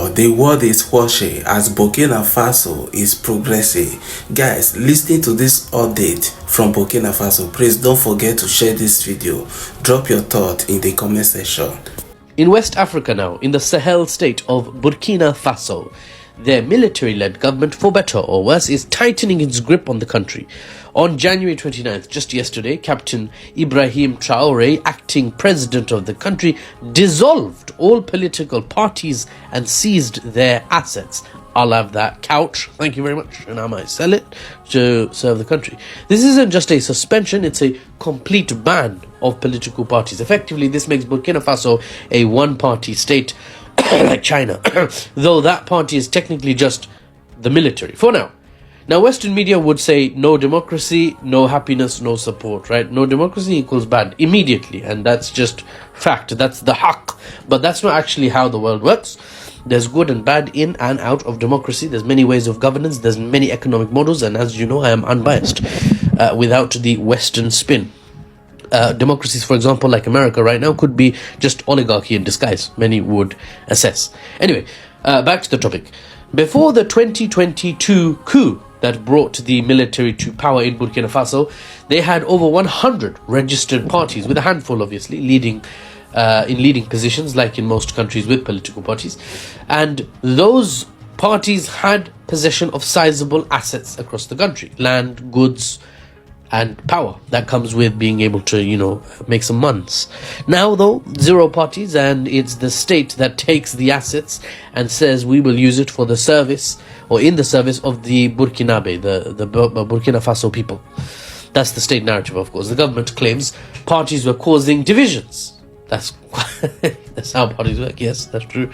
Wow, the world is watching as Burkina Faso is progressing. Guys, listening to this update from Burkina Faso, please don't forget to share this video. Drop your thought in the comment section. In West Africa now, in the Sahel state of Burkina Faso, their military-led government, for better or worse, is tightening its grip on the country. On January 29th, just yesterday, Captain Ibrahim Traore, acting president of the country, dissolved all political parties and seized their assets. I'll have that couch, thank you very much, and I might sell it to serve the country. This isn't just a suspension, it's a complete ban of political parties. Effectively, this makes Burkina Faso a one-party state like China, though that party is technically just the military for now. Now, Western media would say no democracy, no happiness, no support, right? No democracy equals bad immediately, and that's just fact. That's the haqq. But that's not actually how the world works. There's good and bad in and out of democracy. There's many ways of governance. There's many economic models, and as you know, I am unbiased without the Western spin. Democracies, for example, like America right now, could be just oligarchy in disguise, many would assess. Anyway, back to the topic. Before the 2022 coup that brought the military to power in Burkina Faso, they had over 100 registered parties, with a handful, obviously, leading positions, like in most countries with political parties. And those parties had possession of sizable assets across the country, land, goods, and power that comes with being able to, make some months. Now, though, zero parties, and it's the state that takes the assets and says we will use it for the service, or in the service of the Burkinabe, the Burkina Faso people. That's the state narrative, of course. The government claims parties were causing divisions. That's how parties work, yes, that's true.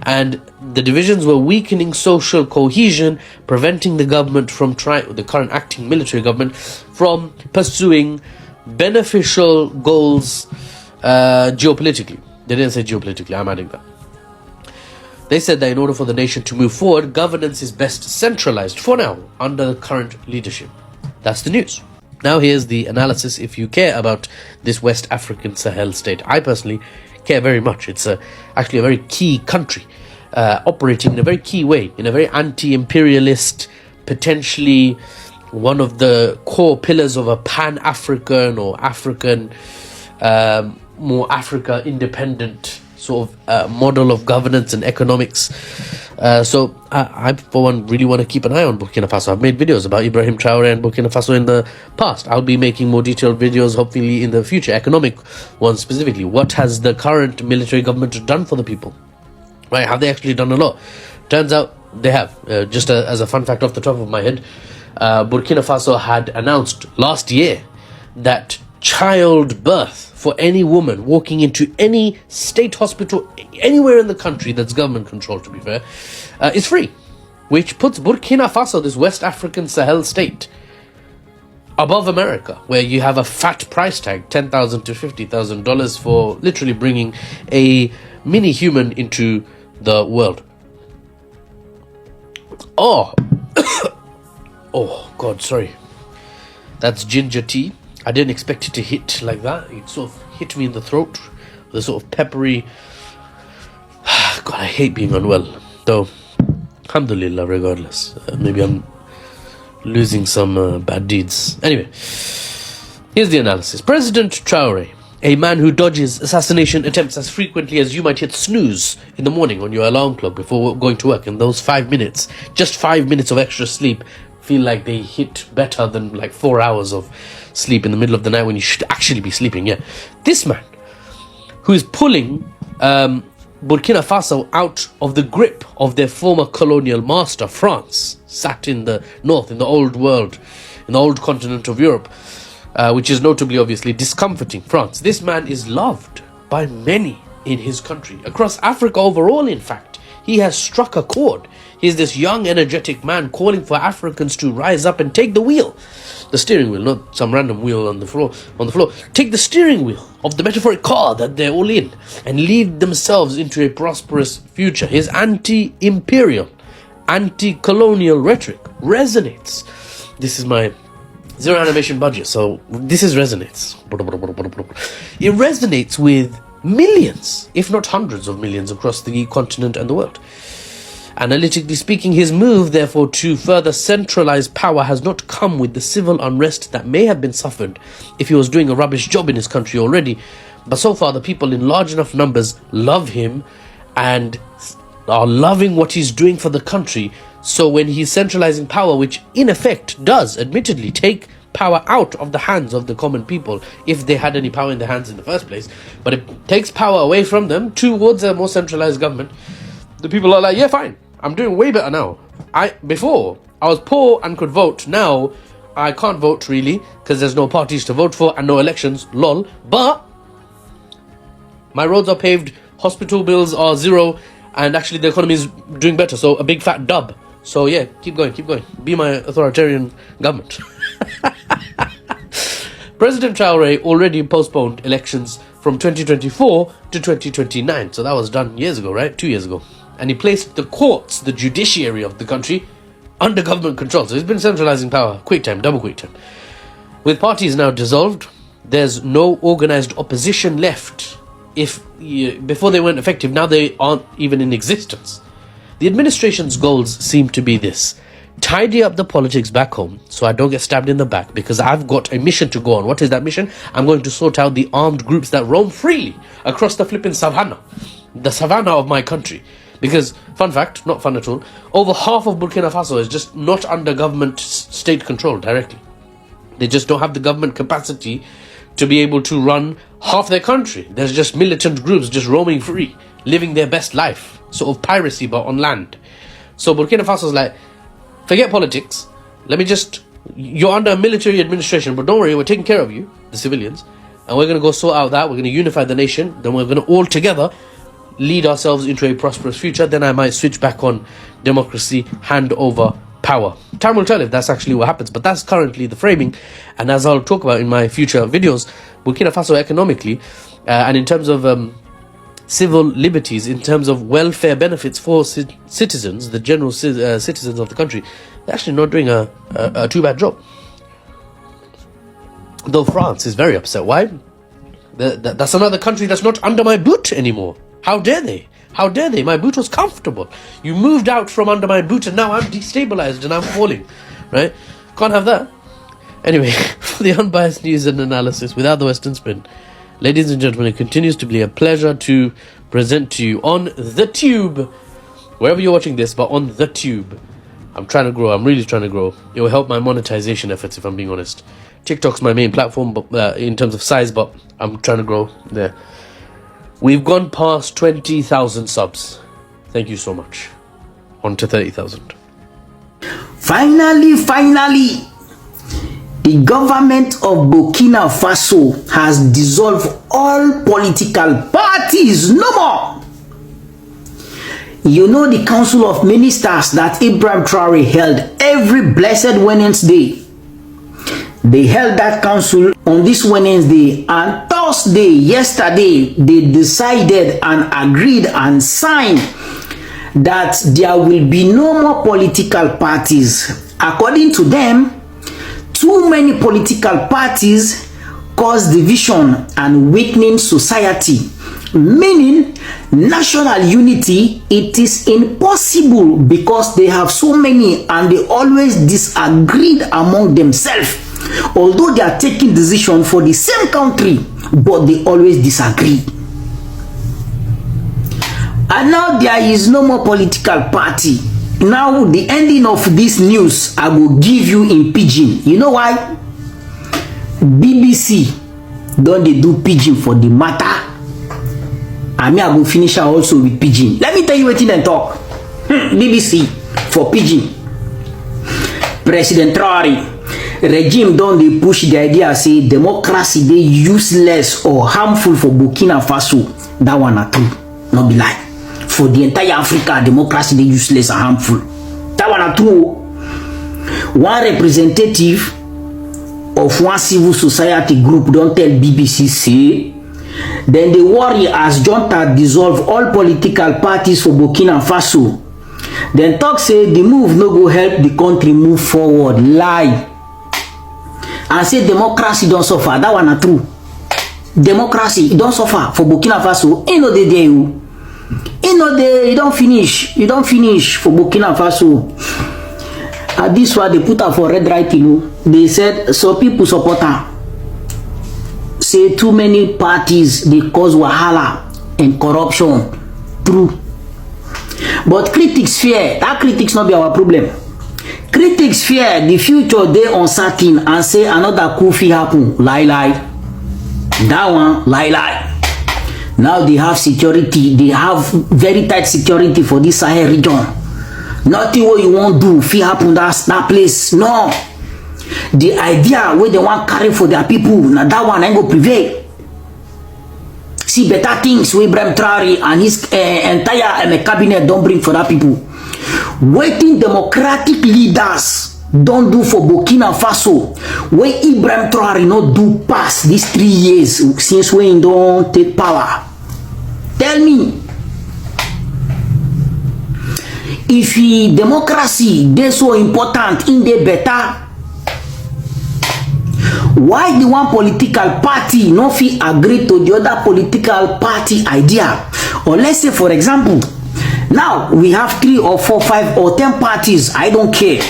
And the divisions were weakening social cohesion, preventing the government from the current acting military government from pursuing beneficial goals geopolitically. They didn't say geopolitically, I'm adding that. They said that in order for the nation to move forward, governance is best centralized for now under the current leadership. That's the news. Now here's the analysis if you care about this West African Sahel state. I personally care very much. It's actually a very key country, operating in a very key way, in a very anti-imperialist, potentially one of the core pillars of a pan-African or African, more Africa independent sort of model of governance and economics. So I, for one, really want to keep an eye on Burkina Faso. I've made videos about Ibrahim Traore and Burkina Faso in the past. I'll be making more detailed videos, hopefully, in the future, economic ones specifically. What has the current military government done for the people? Right? Have they actually done a lot? Turns out they have. Just as a fun fact off the top of my head, Burkina Faso had announced last year that childbirth for any woman walking into any state hospital anywhere in the country that's government controlled, to be fair, is free, which puts Burkina Faso, this West African Sahel state, above America, where you have a fat price tag, $10,000 to $50,000 for literally bringing a mini human into the world. Oh God, sorry, that's ginger tea. I didn't expect it to hit like that. It sort of hit me in the throat, the sort of peppery. God, I hate being unwell, though. Alhamdulillah, regardless. Maybe I'm losing some bad deeds. Anyway, here's the analysis. President Traoré, a man who dodges assassination attempts as frequently as you might hit snooze in the morning on your alarm clock before going to work, and those 5 minutes, just 5 minutes of extra sleep, feel like they hit better than like 4 hours of sleep in the middle of the night when you should actually be sleeping. Yeah, this man who is pulling Burkina Faso out of the grip of their former colonial master, France, sat in the north, in the old world, in the old continent of Europe, which is notably, obviously, discomforting France. This man is loved by many in his country, across Africa overall, in fact. He has struck a chord. He's this young, energetic man calling for Africans to rise up and take the wheel. The steering wheel, not some random wheel on the floor. Take the steering wheel of the metaphoric car that they're all in and lead themselves into a prosperous future. His anti-imperial, anti-colonial rhetoric resonates. This is my zero animation budget, so this resonates. It resonates with millions, if not hundreds of millions, across the continent and the world. Analytically speaking, his move, therefore, to further centralize power has not come with the civil unrest that may have been suffered if he was doing a rubbish job in his country already. But so far, the people in large enough numbers love him and are loving what he's doing for the country. So when he's centralizing power, which in effect does admittedly take power out of the hands of the common people, if they had any power in their hands in the first place, but it takes power away from them towards a more centralized government, the people are like, yeah, fine, I'm doing way better now. Before I was poor and could vote, now I can't vote really because there's no parties to vote for and no elections, lol, but my roads are paved, hospital bills are zero, and actually the economy is doing better, so a big fat dub. So yeah, keep going, be my authoritarian government. President Traoré already postponed elections from 2024 to 2029, so that was done years ago, right? 2 years ago. And he placed the courts, the judiciary of the country, under government control. So he's been centralizing power, quick time, double quick time. With parties now dissolved, there's no organized opposition left. Before they weren't effective, now they aren't even in existence. The administration's goals seem to be this: tidy up the politics back home so I don't get stabbed in the back, because I've got a mission to go on. What is that mission? I'm going to sort out the armed groups that roam freely across the flipping savannah, the savannah of my country. Because, fun fact, not fun at all, over half of Burkina Faso is just not under government state control directly. They just don't have the government capacity to be able to run half their country. There's just militant groups just roaming free, living their best life, sort of piracy but on land. So Burkina Faso's like, forget politics, you're under a military administration, but don't worry, we're taking care of you, the civilians, and we're going to go sort out that, we're going to unify the nation, then we're going to all together lead ourselves into a prosperous future. Then I might switch back on democracy, hand over power. Time will tell if that's actually what happens, but that's currently the framing. And as I'll talk about in my future videos, Burkina Faso economically and in terms of civil liberties, in terms of welfare benefits for citizens, the general citizens of the country, they're actually not doing a too bad job. Though France is very upset. Why? That's another country that's not under my boot anymore. How dare they? How dare they? My boot was comfortable. You moved out from under my boot and now I'm destabilized and I'm falling. Right? Can't have that. Anyway, for the unbiased news and analysis without the Western spin, ladies and gentlemen, it continues to be a pleasure to present to you on the tube, wherever you're watching this, but on the tube. I'm trying to grow. I'm really trying to grow. It will help my monetization efforts, if I'm being honest. TikTok's my main platform, but in terms of size, but I'm trying to grow there. We've gone past 20,000 subs. Thank you so much. On to 30,000. Finally, the government of Burkina Faso has dissolved all political parties. No more. You know the Council of Ministers that Ibrahim Traore held every blessed Wednesday. They held that council on this Wednesday, and Thursday, yesterday, they decided and agreed and signed that there will be no more political parties. According to them, too many political parties cause division and weakening society, meaning national unity, it is impossible because they have so many and they always disagreed among themselves. Although they are taking decision for the same country, but they always disagree. And now there is no more political party. Now the ending of this news I will give you in pidgin. You know why? BBC don't they do pidgin for the matter? I mean, I will finish also with pidgin. Let me tell you what they talk. BBC for pidgin. President Traoré regime don dey push the idea say democracy dey useless or harmful for Burkina Faso. That one na true, no be lie. For the entire Africa, democracy dey useless and harmful. That one na true. One representative of one civil society group don tell BBC say then they worry as junta dissolve all political parties for Burkina Faso. Then talk say the move no go help the country move forward. Lie. And say democracy don't suffer. That one not true. Democracy don't suffer for Burkina Faso. Ain't no dey there. Ain't money no dey, you don't finish for Burkina Faso. And this one they put up for red writing. They said so people support her. Say too many parties they cause wahala and corruption. True. But critics fear that critics not be our problem. Critics fear the future they uncertain and say another coup fit happen. Lie. That one lie. Now they have security. They have very tight security for this Sahel region. Nothing what you want do fit happen that place. No. The idea where they want carry for their people. Now that one ain't go prevail. See better things where Ibrahim Traore and his entire cabinet don't bring for that people. Waiting democratic leaders don't do for Burkina Faso. Where Ibrahim Traore not do pass these 3 years since when don't take power. Tell me. If democracy they so important in the better, why the one political party no fit agree to the other political party idea? Or let's say for example, now we have 3 or 4, 5 or 10 parties, I don't care.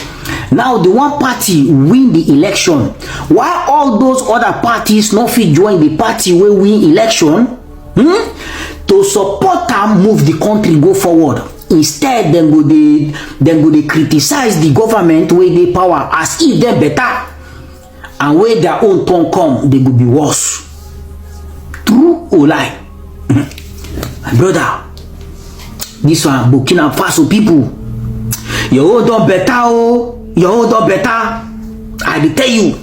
Now the one party win the election. Why all those other parties no fit join the party where win election? To support and move the country go forward. Instead, then go they criticize the government where they power as if they better. And where their own turn come, they will be worse. True or lie? My brother, this one Burkina Faso people, your own done better, oh, your own done better. I will tell you,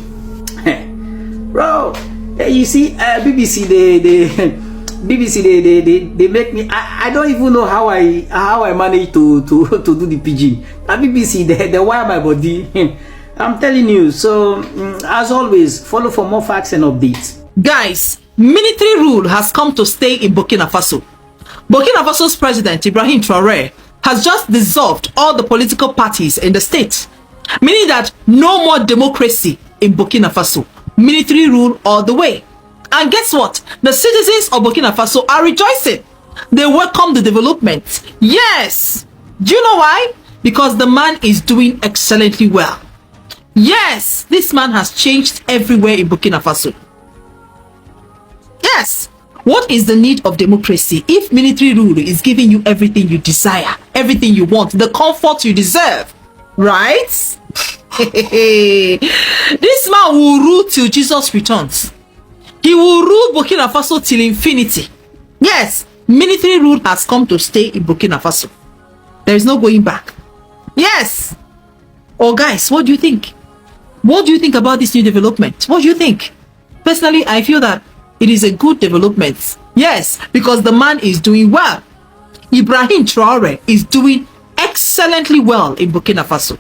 bro. You see, BBC they make me. I don't even know how I manage to do the pidgin. BBC they wire my body. I'm telling you. So as always, follow for more facts and updates. Guys, military rule has come to stay in Burkina Faso. Burkina Faso's president Ibrahim Traore has just dissolved all the political parties in the state, meaning that no more democracy in Burkina Faso. Military rule all the way. And guess what? The citizens of Burkina Faso are rejoicing. They welcome the development. Yes. Do you know why? Because the man is doing excellently well. Yes, this man has changed everywhere in Burkina Faso. Yes. What is the need of democracy if military rule is giving you everything you desire, everything you want, the comfort you deserve? Right? This man will rule till Jesus returns. He will rule Burkina Faso till infinity. Yes, military rule has come to stay in Burkina Faso. There is no going back. Yes. Oh guys, what do you think? What do you think about this new development? What do you think? Personally, I feel that it is a good development. Yes, because the man is doing well. Ibrahim Traore is doing excellently well in Burkina Faso.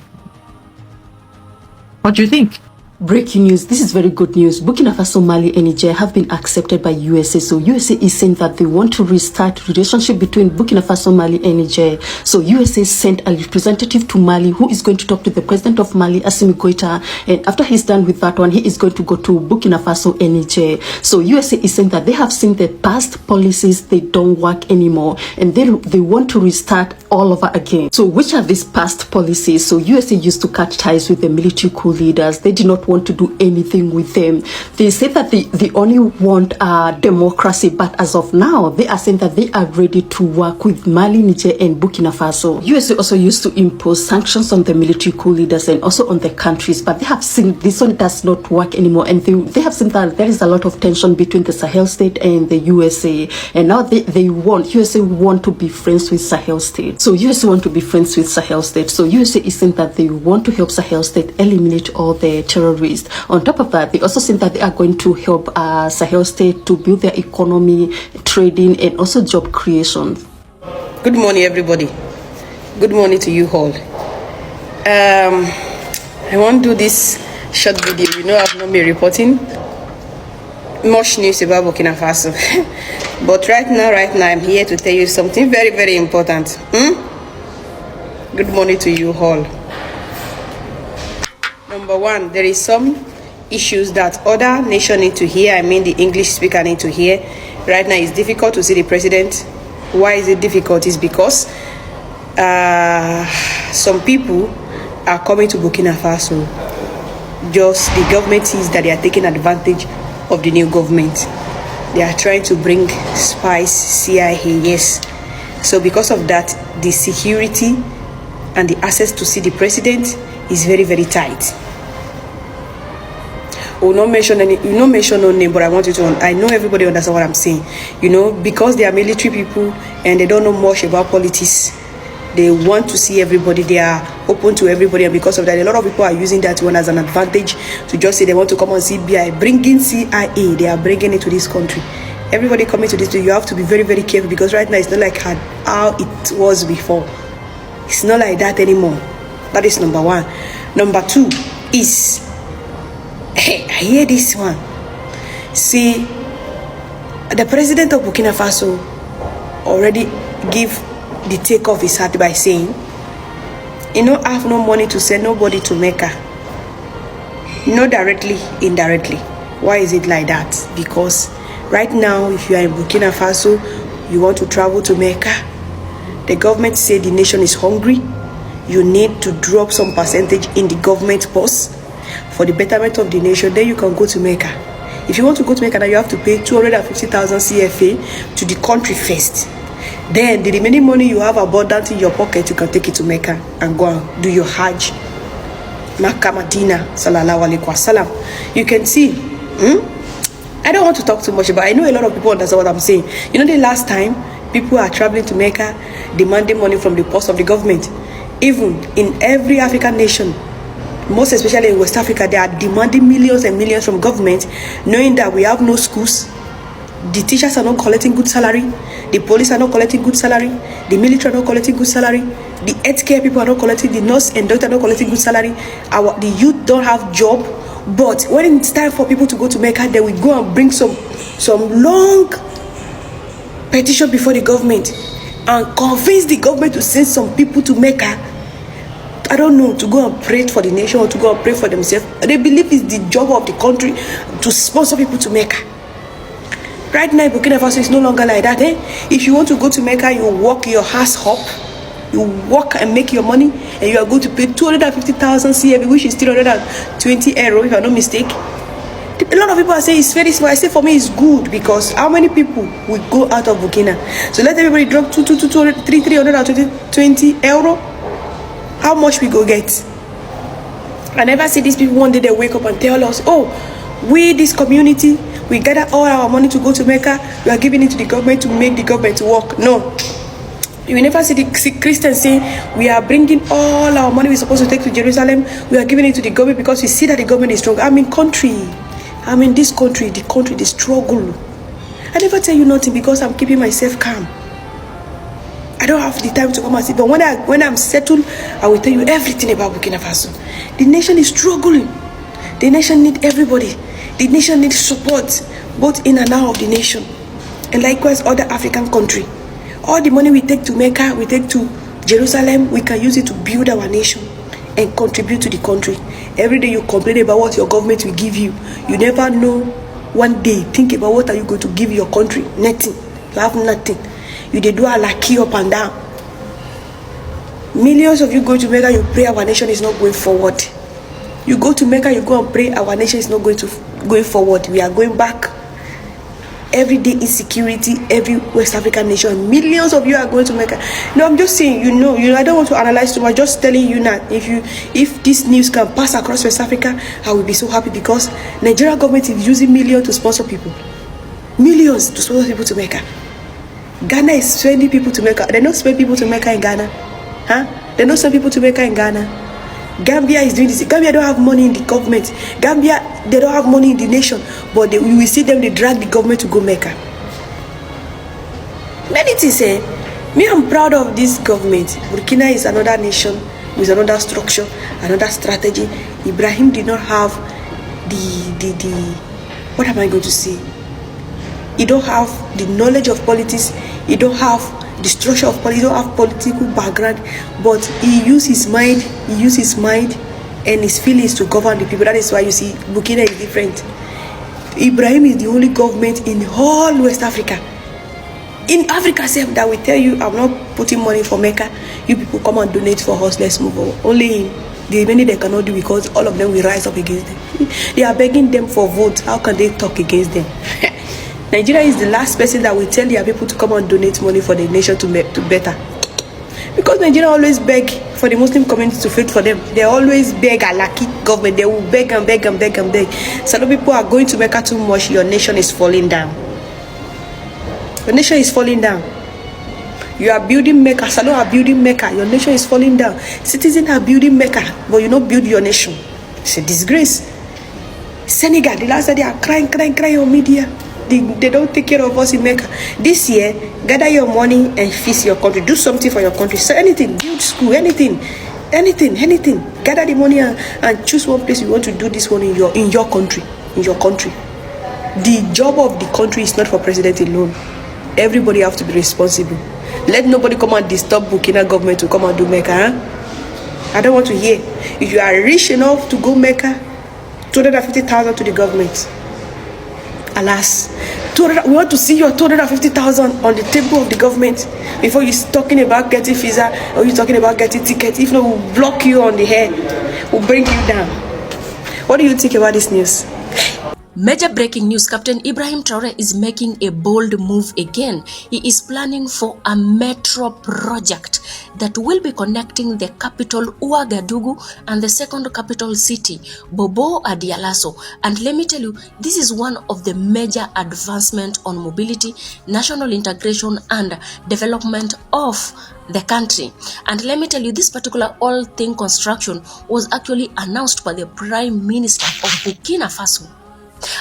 What do you think? Breaking news. This is very good news. Burkina Faso, Mali and Niger have been accepted by USA. So USA is saying that they want to restart relationship between Burkina Faso, Mali and Niger. So USA sent a representative to Mali who is going to talk to the president of Mali, Assimi Goïta. And after he's done with that one, he is going to go to Burkina Faso and Niger. So USA is saying that they have seen the past policies, they don't work anymore. And they want to restart all over again. So which are these past policies? So USA used to cut ties with the military coup leaders. They did not want to do anything with them. They say that they only want democracy, but as of now, they are saying that they are ready to work with Mali, Niger, and Burkina Faso. USA also used to impose sanctions on the military coup leaders and also on the countries, but they have seen this one does not work anymore, and they have seen that there is a lot of tension between the Sahel state and the USA, and now USA want to be friends with Sahel state. So USA want to be friends with Sahel state. So USA is saying that they want to help Sahel state eliminate all the terrorists. On top of that, they also think that they are going to help Sahel state to build their economy, trading, and also job creation. Good morning, everybody. Good morning to you all. I want to do this short video. You know, I've not been reporting much news about Burkina Faso. But right now, I'm here to tell you something very, very important. Good morning to you all. Number one, there is some issues that other nations need to hear. I mean, the English speaker need to hear. Right now, it's difficult to see the president Why is it difficult? Is because some people are coming to Burkina Faso. Just the government sees that they are taking advantage of the new government. They are trying to bring spies, CIA, yes. So because of that, the security and the access to see the president is very, very tight. Will not mention any, you not mention no name, but I want you to, I know everybody understands what I'm saying. You know, because they are military people and they don't know much about politics, they want to see everybody, they are open to everybody, and because of that, a lot of people are using that one as an advantage to just say they want to come on CBI, bringing CIA, they are bringing it to this country. Everybody coming to this, you have to be very, very careful, because right now it's not like how it was before. It's not like that anymore. That is number one. Number two is, hey, I hear this one. See, the president of Burkina Faso already give the take off his hat by saying, you know, I have no money to send nobody to Mecca. Not directly, indirectly. Why is it like that? Because right now, if you are in Burkina Faso, you want to travel to Mecca, the government say the nation is hungry. You need to drop some percentage in the government purse for the betterment of the nation. Then you can go to Mecca. If you want to go to Mecca, now you have to pay 250,000 CFA to the country first. Then the remaining money you have abundant in your pocket, you can take it to Mecca and go and do your Hajj. Makkah, Medina, sallallahu alaihi wasallam. You can see. I don't want to talk too much, but I know a lot of people understand what I'm saying. You know, the last time people are traveling to Mecca, demanding money from the purse of the government. Even in every African nation, most especially in West Africa, they are demanding millions and millions from government, knowing that we have no schools. The teachers are not collecting good salary. The police are not collecting good salary. The military are not collecting good salary. The healthcare people are not collecting. The nurse and doctor are not collecting good salary. The youth don't have job. But when it's time for people to go to Mecca, they will go and bring some long petition before the government and convince the government to send some people to Mecca. I don't know, to go and pray for the nation or to go and pray for themselves. They believe it's the job of the country to sponsor people to Mecca. Right now, Burkina Faso is no longer like that. If you want to go to Mecca, you walk your ass up, you walk and make your money, and you are going to pay 250,000 CFA, which is 320 euro, if I'm not mistaken. A lot of people are saying it's very small. I say for me it's good, because how many people will go out of Burkina? So let everybody drop 320 euro. How much we go get? I never see these people one day they wake up and tell us, oh, we this community, we gather all our money to go to Mecca, we are giving it to the government to make the government work. No. You will never see the Christians say, we are bringing all our money we're supposed to take to Jerusalem, we are giving it to the government because we see that the government is strong. I'm in this country, the struggle. I never tell you nothing because I'm keeping myself calm. I don't have the time to come and sit, but when I'm settled, I will tell you everything about Burkina Faso. The nation is struggling. The nation needs everybody. The nation needs support, both in and out of the nation. And likewise, other African countries. All the money we take to Mecca, we take to Jerusalem, we can use it to build our nation and contribute to the country. Every day you complain about what your government will give you. You never know one day, think about what are you going to give your country. Nothing. You have nothing. You they do a lucky up and down. Millions of you go to Mecca, you pray our nation is not going forward. You go to Mecca, you go and pray our nation is not going forward. We are going back. Every day insecurity, every West African nation, millions of you are going to Mecca. No, I'm just saying, you know, I don't want to analyze too much, just telling you now, if this news can pass across West Africa, I will be so happy, because Nigeria government is using millions to sponsor people. Millions to sponsor people to Mecca. Ghana is sending people to Mecca. They don't send people to Mecca in Ghana. They don't send people to Mecca in Ghana. Gambia is doing this. Gambia don't have money in the government. Gambia, they don't have money in the nation. But we will see them, they drag the government to go Mecca. Many things, me, I'm proud of this government. Burkina is another nation with another structure, another strategy. Ibrahim did not have the what am I going to say? He don't have the knowledge of politics. He don't have the structure of politics. He don't have political background. But he used his mind. He used his mind and his feelings to govern the people. That is why you see Burkina is different. Ibrahim is the only government in all West Africa. In Africa, that will tell you, I'm not putting money for Mecca. You people come and donate for us. Let's move on. Only the many they cannot do because all of them will rise up against them. They are begging them for votes. How can they talk against them? Nigeria is the last person that will tell their people to come and donate money for the nation to better. Because Nigeria always beg for the Muslim community to fight for them. They always beg a lucky government. They will beg and beg and beg and beg. Some people are going to Mecca too much. Your nation is falling down. Your nation is falling down. You are building Mecca. Salon are building Mecca. Your nation is falling down. Citizens are building Mecca, but you don't build your nation. It's a disgrace. Senegal, the last day they are crying on media. They don't take care of us in Mecca. This year, gather your money and feast your country. Do something for your country. So anything, build school, anything. Gather the money and choose one place you want to do this one in your country. The job of the country is not for president alone. Everybody have to be responsible. Let nobody come and disturb Burkina government to come and do Mecca. Huh? I don't want to hear. If you are rich enough to go Mecca, 250,000 to the government. Alas, we want to see your 250,000 on the table of the government before you're talking about getting visa or you're talking about getting ticket. If not, we'll block you on the head. We'll bring you down. What do you think about this news? Major breaking news, Captain Ibrahim Traore is making a bold move again. He is planning for a metro project that will be connecting the capital Ouagadougou and the second capital city, Bobo Adialaso. And let me tell you, this is one of the major advancements on mobility, national integration and development of the country. And let me tell you, this particular all thing construction was actually announced by the Prime Minister of Burkina Faso.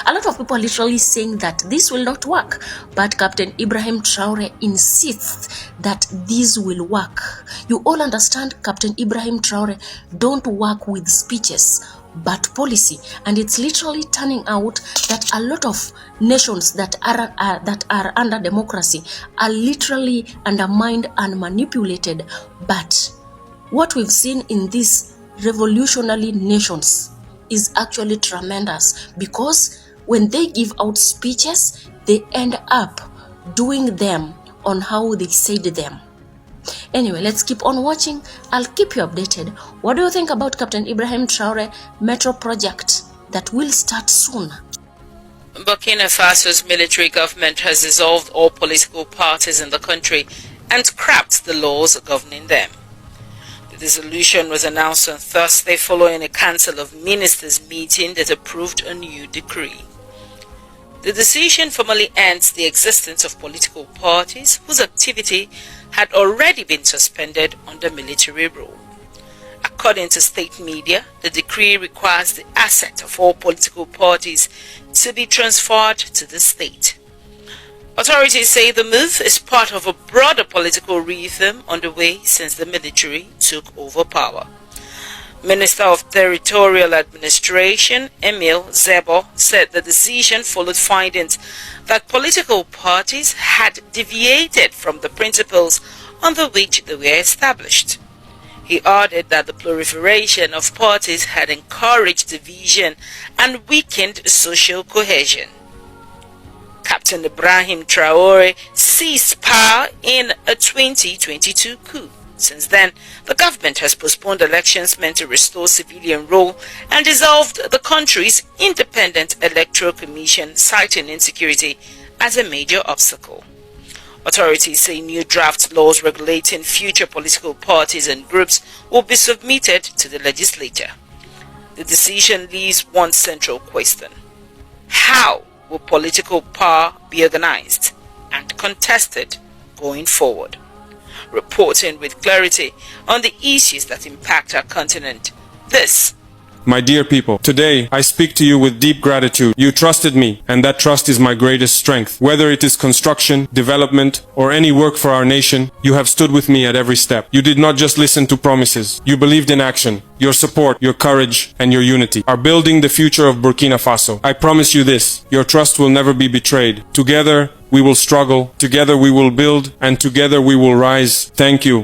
A lot of people are literally saying that this will not work, but Captain Ibrahim Traore insists that this will work. You all understand Captain Ibrahim Traore don't work with speeches but policy, and it's literally turning out that a lot of nations that are under democracy are literally undermined and manipulated. But what we've seen in these revolutionary nations is actually tremendous, because when they give out speeches, they end up doing them on how they said them. Anyway, let's keep on watching. I'll keep you updated. What do you think about Captain Ibrahim Traore metro project that will start soon? Burkina Faso's military government has dissolved all political parties in the country and scrapped the laws governing them. The dissolution was announced on Thursday following a Council of Ministers meeting that approved a new decree. The decision formally ends the existence of political parties whose activity had already been suspended under military rule. According to state media, the decree requires the asset of all political parties to be transferred to the state. Authorities say the move is part of a broader political rhythm underway since the military took over power. Minister of Territorial Administration, Emile Zebo, said the decision followed findings that political parties had deviated from the principles under which they were established. He added that the proliferation of parties had encouraged division and weakened social cohesion. Captain Ibrahim Traore seized power in a 2022 coup. Since then, the government has postponed elections meant to restore civilian rule and dissolved the country's independent electoral commission, citing insecurity as a major obstacle. Authorities say new draft laws regulating future political parties and groups will be submitted to the legislature. The decision leaves one central question: how will political power be organized and contested going forward? Reporting with clarity on the issues that impact our continent, this My dear people, today I speak to you with deep gratitude. You trusted me, and that trust is my greatest strength. Whether it is construction, development, or any work for our nation, you have stood with me at every step. You did not just listen to promises. You believed in action. Your support, your courage, and your unity are building the future of Burkina Faso. I promise you this: your trust will never be betrayed. Together, we will struggle, together we will build, and together we will rise. Thank you.